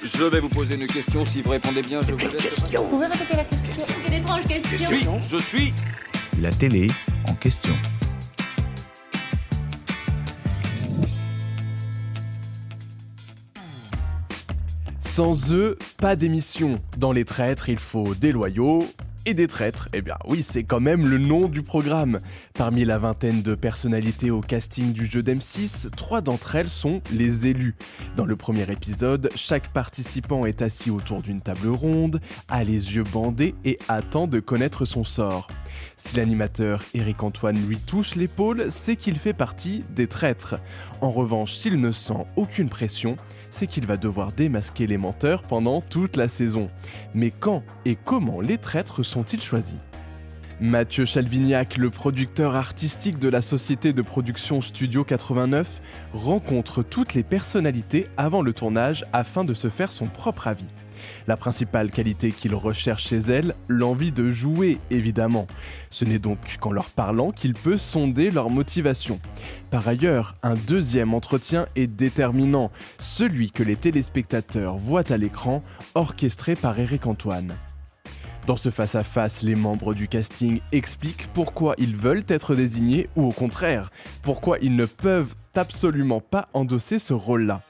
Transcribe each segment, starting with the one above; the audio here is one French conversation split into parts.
Je vais vous poser une question. Si vous répondez bien, je vous laisse. Vous pouvez répéter la question? Quelle étrange question. Je suis. La télé en question. Sans eux, pas d'émission. Dans Les Traîtres, il faut des loyaux et des traîtres. Eh bien oui, c'est quand même le nom du programme. Parmi la vingtaine de personnalités au casting du jeu d'M6, 3 d'entre elles sont les élus. Dans le premier épisode, chaque participant est assis autour d'une table ronde, a les yeux bandés et attend de connaître son sort. Si l'animateur Éric Antoine lui touche l'épaule, c'est qu'il fait partie des traîtres. En revanche, s'il ne sent aucune pression, c'est qu'il va devoir démasquer les menteurs pendant toute la saison. Mais quand et comment les traîtres sont-ils choisis ? Mathieu Chalvignac, le producteur artistique de la société de production Studio 89, rencontre toutes les personnalités avant le tournage afin de se faire son propre avis. La principale qualité qu'il recherche chez elles, l'envie de jouer, évidemment. Ce n'est donc qu'en leur parlant qu'il peut sonder leur motivation. Par ailleurs, un deuxième entretien est déterminant, celui que les téléspectateurs voient à l'écran, orchestré par Éric Antoine. Dans ce face-à-face, les membres du casting expliquent pourquoi ils veulent être désignés ou au contraire, pourquoi ils ne peuvent absolument pas endosser ce rôle-là.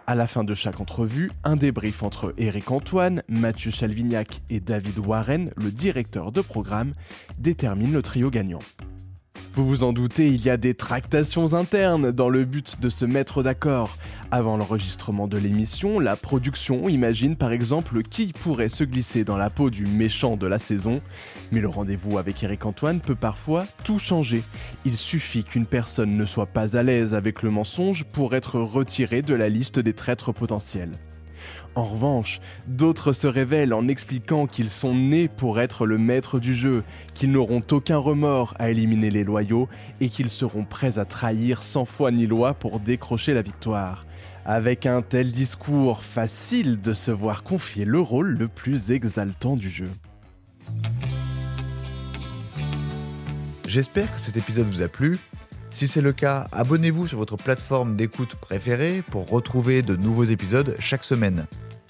À la fin de chaque entrevue, un débrief entre Éric Antoine, Mathieu Chalvignac et David Warren, le directeur de programme, détermine le trio gagnant. Vous vous en doutez, il y a des tractations internes dans le but de se mettre d'accord. Avant l'enregistrement de l'émission, la production imagine par exemple qui pourrait se glisser dans la peau du méchant de la saison. Mais le rendez-vous avec Éric Antoine peut parfois tout changer. Il suffit qu'une personne ne soit pas à l'aise avec le mensonge pour être retirée de la liste des traîtres potentiels. En revanche, d'autres se révèlent en expliquant qu'ils sont nés pour être le maître du jeu, qu'ils n'auront aucun remords à éliminer les loyaux et qu'ils seront prêts à trahir sans foi ni loi pour décrocher la victoire. Avec un tel discours, facile de se voir confier le rôle le plus exaltant du jeu. J'espère que cet épisode vous a plu. Si c'est le cas, abonnez-vous sur votre plateforme d'écoute préférée pour retrouver de nouveaux épisodes chaque semaine.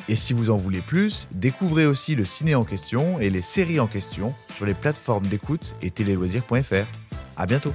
Et si vous en voulez plus, découvrez aussi le ciné en question et les séries en question sur les plateformes d'écoute et téléloisirs.fr. À bientôt.